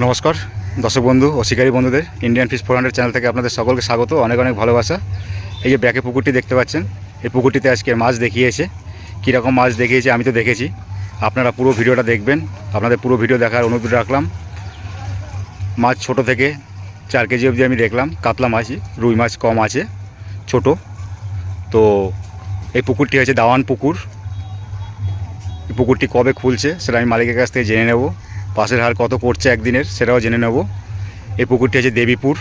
নমস্কার দর্শক বন্ধু ও শিকারী বন্ধুদের ইন্ডিয়ান ফিশ 400 চ্যানেল থেকে আপনাদের সকলকে স্বাগত, অনেক অনেক ভালোবাসা। এই যে ব্যাকে পুকুরটি দেখতে পাচ্ছেন, এই পুকুরটিতে আজকে মাছ দেখিয়েছে। কীরকম মাছ দেখিয়েছে আমি তো দেখেছি, আপনারা পুরো ভিডিওটা দেখবেন। আপনাদের পুরো ভিডিও দেখার অনুরোধ রাখলাম। মাছ ছোট থেকে 4 কেজি অবধি আমি দেখলাম, কাতলা মাছই, রুই মাছ কম আছে, ছোট। তো এই পুকুরটি হচ্ছে দাওয়ান পুকুর। এই পুকুরটি কবে খুলছে সেটা আমি মালিকের কাছ থেকে জেনে নেব। পাশের হার কত করছে একদিনের সেটাও জেনে নেব। এই পুকুরটি হচ্ছে দেবীপুর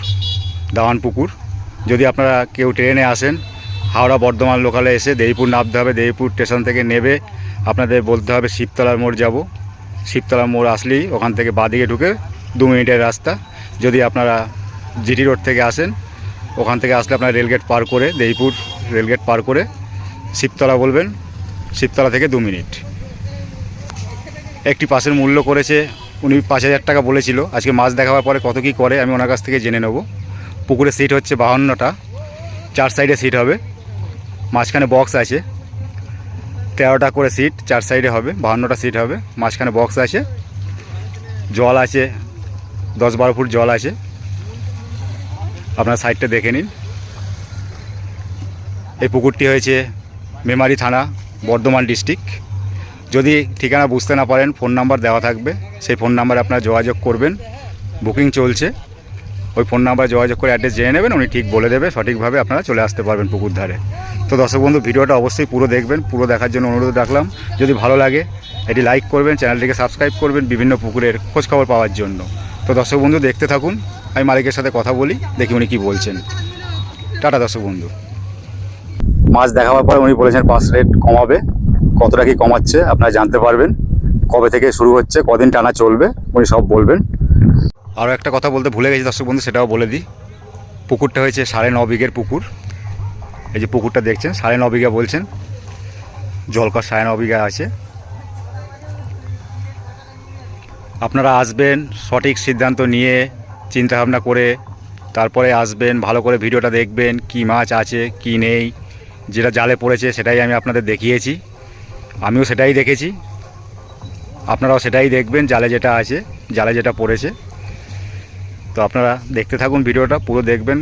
দাওয়ান পুকুর। যদি আপনারা কেউ ট্রেনে আসেন, হাওড়া বর্ধমান লোকালে এসে দেবীপুর নামতে হবে। দেবীপুর স্টেশন থেকে নেবে আপনাদের বলতে হবে শিবতলার মোড় যাব। শিবতলার মোড় আসলেই ওখান থেকে বাঁদিকে ঢুকে 2 মিনিটের রাস্তা। যদি আপনারা জিটি রোড থেকে আসেন, ওখান থেকে আসলে আপনারা রেলগেট পার করে, দেবীপুর রেলগেট পার করে শিবতলা বলবেন, শিবতলা থেকে 2 মিনিট। একটি পাসের মূল্য করেছে উনি 5,000 টাকা বলেছিল। আজকে মাছ দেখাবার পরে কত কী করে আমি ওনার কাছ থেকে জেনে নেব। পুকুরের সিট হচ্ছে 52টা, 4 সাইডে সিট হবে, মাঝখানে বক্স আছে। 13টা করে সিট 4 সাইডে হবে, 52টা সিট হবে, মাঝখানে বক্স আছে, জল আছে 10-12 ফুট জল আছে। আপনার সাইডটা দেখে নিন। এই পুকুরটি হয়েছে মেমারি থানা, বর্ধমান ডিস্ট্রিক্ট। যদি ঠিকানা বুঝতে না পারেন, ফোন নাম্বার দেওয়া থাকবে, সেই ফোন নাম্বারে আপনারা যোগাযোগ করবেন। বুকিং চলছে, ওই ফোন নাম্বারে যোগাযোগ করে অ্যাড্রেস জেনে নেবেন, উনি ঠিক বলে দেবে, সঠিকভাবে আপনারা চলে আসতে পারবেন পুকুর ধারে। তো দর্শক বন্ধু, ভিডিওটা অবশ্যই পুরো দেখবেন, পুরো দেখার জন্য অনুরোধ রাখলাম। যদি ভালো লাগে এটি লাইক করবেন, চ্যানেলটিকে সাবস্ক্রাইব করবেন বিভিন্ন পুকুরের খোঁজখবর পাওয়ার জন্য। তো দর্শক বন্ধু দেখতে থাকুন, আমি মালিকের সাথে কথা বলি, দেখি উনি কী বলছেন। টাটা দর্শক বন্ধু। মাছ দেখাবার পরে উনি বলেছেন পাস রেট কমাবে। কতটা কি কমাচ্ছে আপনারা জানতে পারবেন, কবে থেকে শুরু হচ্ছে, কদিন টানা চলবে, উনি সব বলবেন। আরও একটা কথা বলতে ভুলে গেছি দর্শক বন্ধু, সেটাও বলে দিই। পুকুরটা হয়েছে 9.5 বিঘের পুকুর। এই যে পুকুরটা দেখছেন 9.5 বিঘা বলছেন, জলকর 9.5 বিঘা আছে। আপনারা আসবেন সঠিক সিদ্ধান্ত নিয়ে, চিন্তাভাবনা করে তারপরে আসবেন, ভালো করে ভিডিওটা দেখবেন, কি মাছ আছে কি নেই। যেটা জালে পড়েছে সেটাই আমি আপনাদের দেখিয়েছি, আমিও সেটাই দেখেছি, আপনারাও সেটাই দেখবেন। জালে যেটা আছে, জালে যেটা পড়েছে। তো আপনারা দেখতে থাকুন, ভিডিওটা পুরো দেখবেন,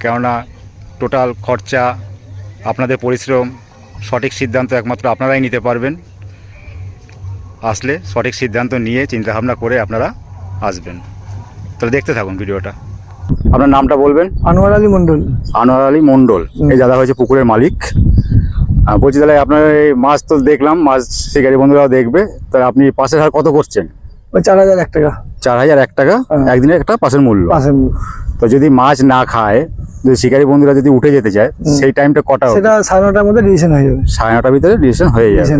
কেননা টোটাল খরচা, আপনাদের পরিশ্রম, সঠিক সিদ্ধান্ত একমাত্র আপনারাই নিতে পারবেন। আসলে সঠিক সিদ্ধান্ত নিয়ে চিন্তাভাবনা করে আপনারা আসবেন। তাহলে দেখতে থাকুন ভিডিওটা। আপনার নামটা বলবেন? আনোয়ার আলী মন্ডল। আনোয়ার আলী মন্ডল, এই দাদা হয়েছে পুকুরের মালিক। বলছি তাহলে আপনার এই মাছ তো দেখলাম, মাছ শিকারী বন্ধুরাও দেখবে, তাহলে আপনি পাশের হার কত করছেন? ওই 4,001 টাকা। 4,001 টাকা একদিনের একটা পাশের মূল্য। তো যদি মাছ না খায়, যদি শিকারী বন্ধুরা যদি উঠে যেতে চায়, সেই টাইমটা কটা? সেটা 9:30টার মধ্যে ডিসিশন হয়ে যাবে। 9:30টার ভিতরে ডিসিশন হয়ে যাবে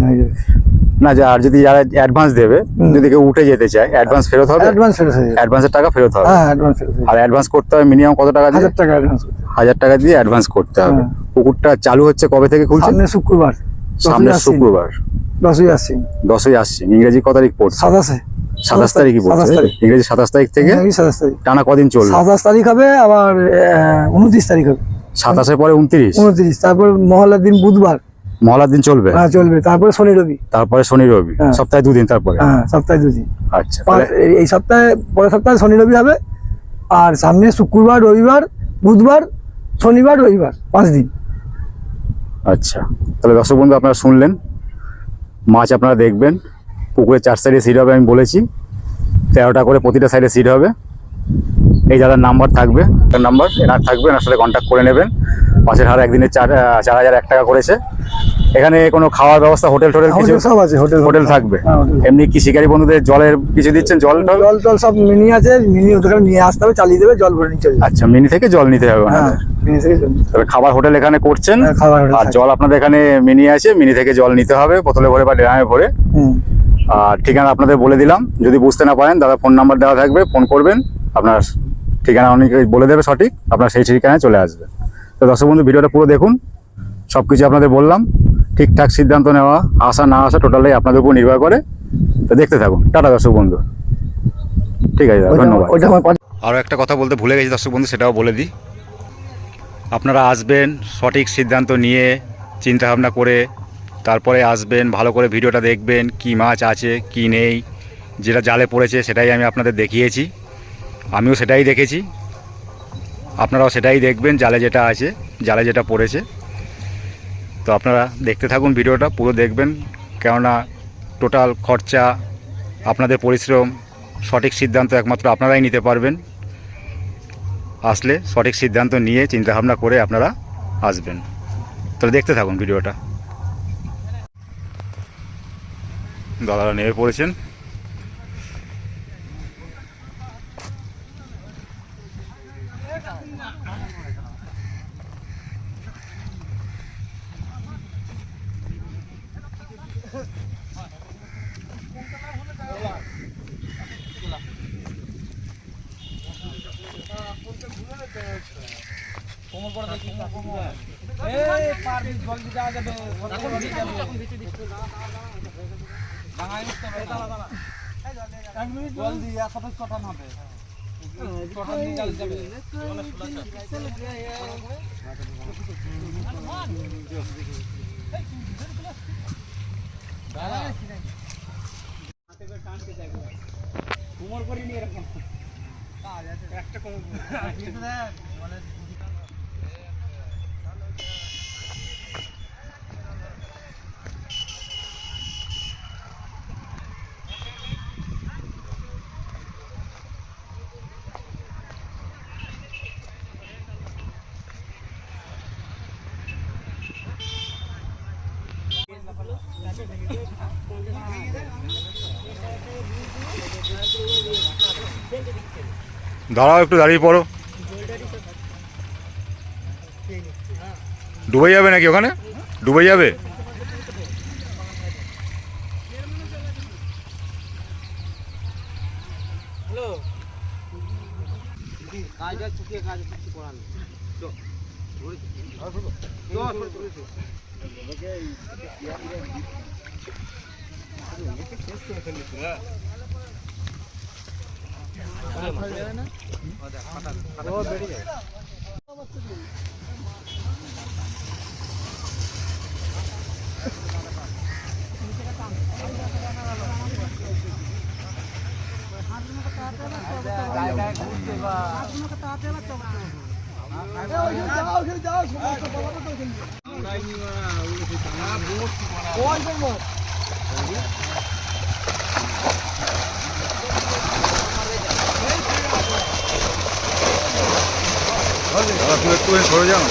না? আর যদি যারা অ্যাডভান্স দেবে, যদি কেউ উঠে যেতে চায়, অ্যাডভান্স ফেরত হবে? অ্যাডভান্স ফেরত হবে, অ্যাডভান্সের টাকা ফেরত হবে। হ্যাঁ অ্যাডভান্স ফেরত হবে। আর অ্যাডভান্স করতে হবে মিনিমাম কত টাকা? 1,000 টাকা অ্যাডভান্স। 1,000 টাকা দিয়ে অ্যাডভান্স করতে হবে। পুকুরটা চালু হচ্ছে কবে থেকে খুলছে? সামনের শুক্রবার। সামনের শুক্রবার 10ই আশ্বিন। 10ই আশ্বিন। ইংরেজি কত তারিখ পড়ছে? 27 তারিখই পড়ছে। ইংরেজি 27 তারিখ থেকে টানা কদিন চলবে? 27 তারিখ হবে, আবার 29 তারিখ হবে। 27-এর পরে 29, তারপর মহলার দিন বুধবার। মহলার দিন চলবে? হ্যাঁ চলবে। তারপরে শনি রবি। তারপরে শনি রবি, সপ্তাহে 2 দিন। তারপরে সপ্তাহে 2 দিন। আচ্ছা, এই সপ্তাহে, পরের সপ্তাহে শনি রবি হবে, আর সামনে শুক্রবার, রবিবার, বুধবার, শনিবার, রবিবার, 5 দিন। আচ্ছা, তাহলে দর্শক বন্ধু আপনারা শুনলেন, মাছ আপনারা দেখবেন। পুকুরের 4 সাইডে সিট হবে, আমি বলেছি 13টা করে প্রতিটা সাইডে সিট হবে। এই দাদার নাম্বার থাকবে, তার নাম্বার এনার থাকবে, এনার সাথে কন্ট্যাক্ট করে নেবেন। পাশের হার একদিনে 4,001 টাকা করেছে। এখানে কোনো খাওয়ার ব্যবস্থা, হোটেল কিছু সব আছে? হোটেল থাকবে। এমনি কি শিকারী বন্ধুদের জলের কিছু দিচ্ছেন? জল সব মিনি আছে, মিনি ওদের নিয়ে আসতে হবে, চালিয়ে দেবে, জল ভরে নিয়ে চলে যাবে। আচ্ছা, মিনি থেকে জল নিতে হবে? তবে খাবার হোটেল এখানে করছেন, আর জল আপনাদের এখানে মিনি আছে, মিনি থেকে জল নিতে হবে বোতলে ভরে বা ড্রামে ভরে। আর ঠিকানা আপনাদের বলে দিলাম, যদি বুঝতে না পারেন দাদা ফোন নাম্বার দেওয়া থাকবে, ফোন করবেন, আপনার ঠিকানা অনেকে বলে দেবে সঠিক, আপনার সেই ঠিকানায় চলে আসবে। তো দর্শক বন্ধু ভিডিওটা পুরো দেখুন, সব কিছু আপনাদের বললাম। ঠিকঠাক সিদ্ধান্ত নেওয়া, আসা না আসা টোটালি আপনাদের উপর নির্ভর করে। তো দেখতে থাকুন। টাটা দর্শক বন্ধু। ঠিক আছে, ধন্যবাদ। আরও একটা কথা বলতে ভুলে গেছি দর্শক বন্ধু, সেটাও বলে দিই। আপনারা আসবেন সঠিক সিদ্ধান্ত নিয়ে, চিন্তাভাবনা করে তারপরে আসবেন, ভালো করে ভিডিওটা দেখবেন, কি মাছ আছে কি নেই। যেটা জালে পড়েছে সেটাই আমি আপনাদের দেখিয়েছি, আমিও সেটাই দেখেছি, আপনারাও সেটাই দেখবেন, জালে যেটা আছে, জালে যেটা পড়েছে। তো আপনারা দেখতে থাকুন ভিডিওটা, পুরো দেখবেন, কেননা টোটাল খরচা, আপনাদের পরিশ্রম, সঠিক সিদ্ধান্ত একমাত্র আপনারাই নিতে পারবেন। আসলে সঠিক সিদ্ধান্ত নিয়ে চিন্তাভাবনা করে আপনারা আসবেন। তাহলে দেখতে থাকুন ভিডিওটা। দাদারা নেমে পড়েছেন। দাঁড়াও, একটু দাঁড়িয়ে পড়ো। ডুবে যাবে নাকি ওখানে? ডুবে যাবে? একটু সরে যাও।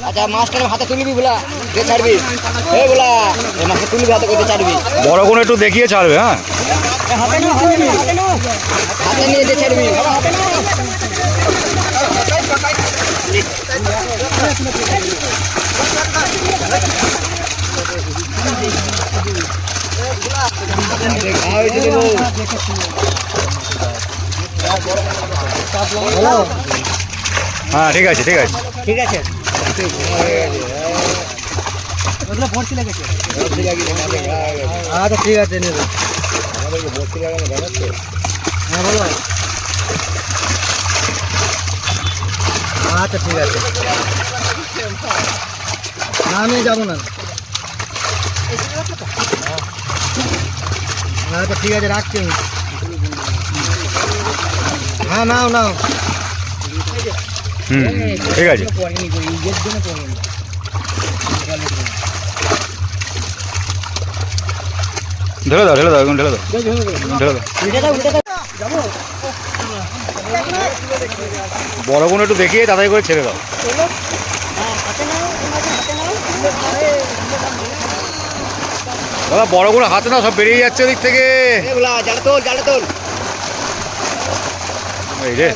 আচ্ছা মাছটার হাতে তুলবি বলা দিয়ে ছাড়বি, এই বলা এই মাছটা তুলবি হাতে করে ছাড়বি, বড় কোনো একটু দেখিয়ে ছাড়বে। হ্যাঁ, হাতে নিয়ে দিয়ে ছাড়বি। হ্যাঁ, ঠিক আছে, ঠিক আছে, ঠিক আছে। আচ্ছা ঠিক আছে নেবে। হ্যাঁ বলো। আচ্ছা ঠিক আছে, না আমি যাবো না। আচ্ছা ঠিক আছে রাখছি আমি। হ্যাঁ নাও নাও। ঠিক আছে। ঢেলে দাও, ঢেলে দাও, এখন ঢেলে দাও, ঢেলে দাও। বড় কোনো একটু দেখিয়ে তাড়াতাড়ি করে ছেড়ে দাও। দাদা বড় কোনো হাতে না, সব বেরিয়ে যাচ্ছে ওদিক থেকে। জালে তোল, জালে তোল। এই রে,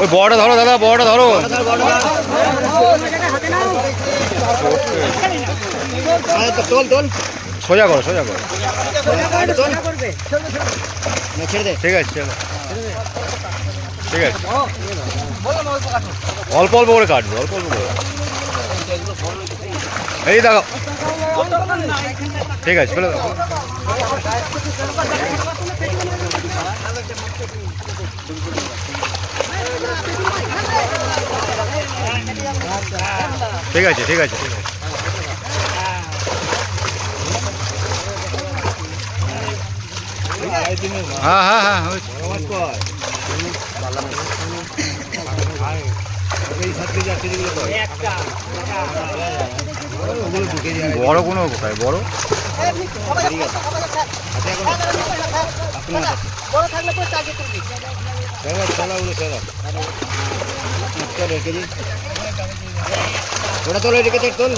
ওই বড়টা ধরো দাদা, বড়টা ধরো। তোল তোল সোজা করো, সোজা করো। তোল ছেড়ে দে। ঠিক আছে, চলো। ঠিক আছে, অল্প অল্প করে কাটবে, অল্প অল্প করে। এই দেখো, ঠিক আছে, ফেলে দাও। ঠিক আছে, ঠিক আছে, ঠিক আছে। হ্যাঁ হ্যাঁ হ্যাঁ হয়েছে। বড় কোনো কোথায় বড়? ওটা তোল, রেখে তোল।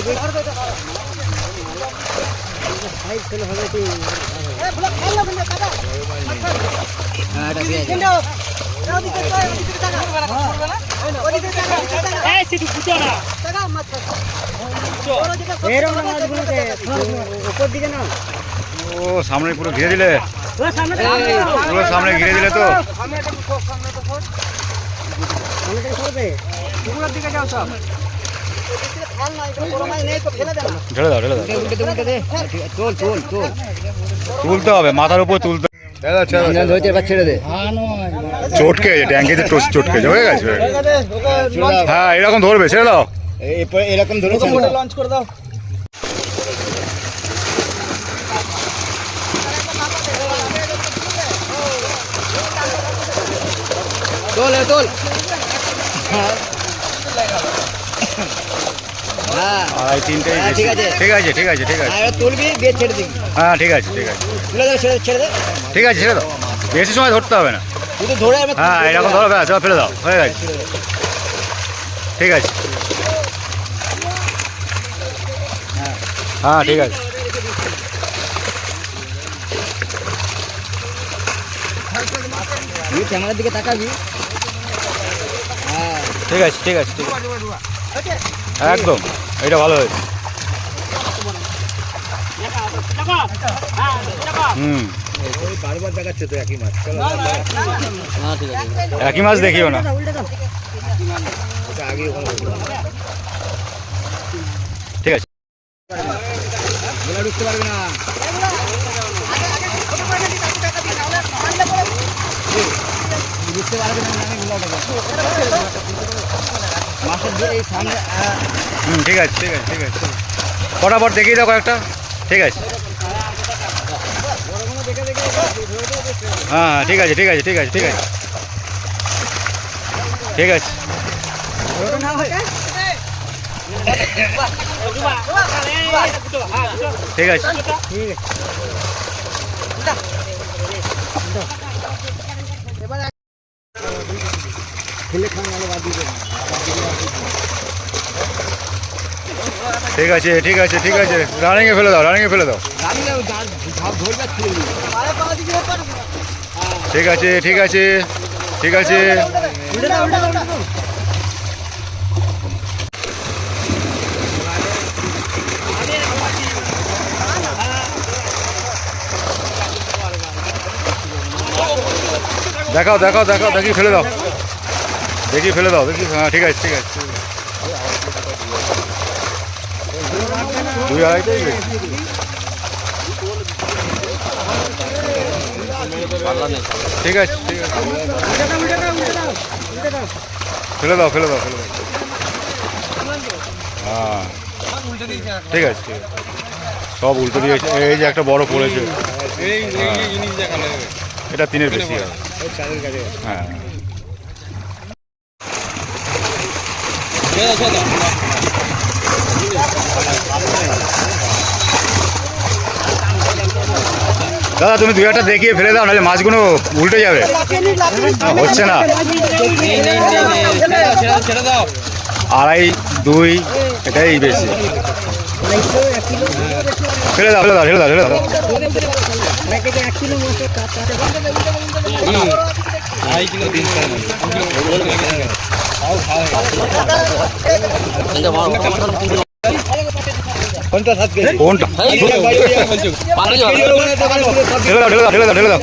ও সামনে পুরো ঘিরে দিলে, পুরো সামনে ঘিরে দিলে তো। ঢেলে দাও, ঢেলে দাও। তোল তোল তোল তুলতে হবে, মাথার উপর তুলতে। ছেড়ে দে। চটকে গেছে, ট্যাঙ্কিতে চটকে গেছে, হয়ে গেছে। হ্যাঁ এরকম ধরবে, ছেড়ে দাও। এরকম ধরে লঞ্চ করে দাও। তোল তোল। হ্যাঁ আড়াই তিনটে। ঠিক আছে। ঠিক আছে, ঠিক আছে, ঠিক আছে। তুলবি, দিয়ে ছেড়ে দিবি। হ্যাঁ ঠিক আছে, ঠিক আছে, তুলে দেবে, ছেড়ে দে। ঠিক আছে, ছেড়ে দাও। বেশি সময় ধরতে হবে না। তুই ধরে হ্যাঁ এরকম ধরো, ব্যাস ফেলে দাও, হয়ে গেছে। ঠিক আছে, হ্যাঁ ঠিক আছে। ক্যামেরার দিকে তাকাবি। হ্যাঁ ঠিক আছে, ঠিক আছে, ঠিক আছে, একদম। এটা ভালো হয়েছে। হুম, বারবার দেখাচ্ছে তো একই মাছ। একই মাছ দেখিও না। আগে ঠিক আছে, ঢুকতে পারবি না। বুঝতে পারবি না, মাছের দিয়ে এই সামনে। হুম, ঠিক আছে, ঠিক আছে, ঠিক আছে। ফটাফট দেখিয়ে দাও কয়েকটা। ঠিক আছে, হ্যাঁ ঠিক আছে, ঠিক আছে, ঠিক আছে, ঠিক আছে, ঠিক আছে। ঠিক আছে, ঠিক আছে, ঠিক আছে, ঠিক আছে। রানিংয়ে ফেলে দাও, রানিংয়ে ফেলে দাও। ঠিক আছে, ঠিক আছে, ঠিক আছে। দেখাও, দেখাও, দেখাও, দেখি ফেলে দাও, দেখি ফেলে দাও, দেখি। হ্যাঁ ঠিক আছে, ঠিক আছে। 2-2.5টাই গেছে। ঠিক আছে, ঠিক আছে। ফেলে দাও, ফেলে দাও, ফেলে দাও। হ্যাঁ ঠিক আছে, ঠিক আছে। সব উল্টো দিয়েছে। এই যে একটা বড় পড়েছে, এটা 3-এর বেশি হয়। হ্যাঁ দাদা, তুমি 2-1টা দেখিয়ে ফেলে দাও, নাহলে মাছগুলো উল্টে যাবে। হচ্ছে না। 2.5 এটাই বেশি। ঢেলে দাও ঢেলে দাও ঢেলে দাও ঢেলে দাও কোনটা ঢেলে দাও ঢেলে দাও ঢেলে দাও ঢেলে দাও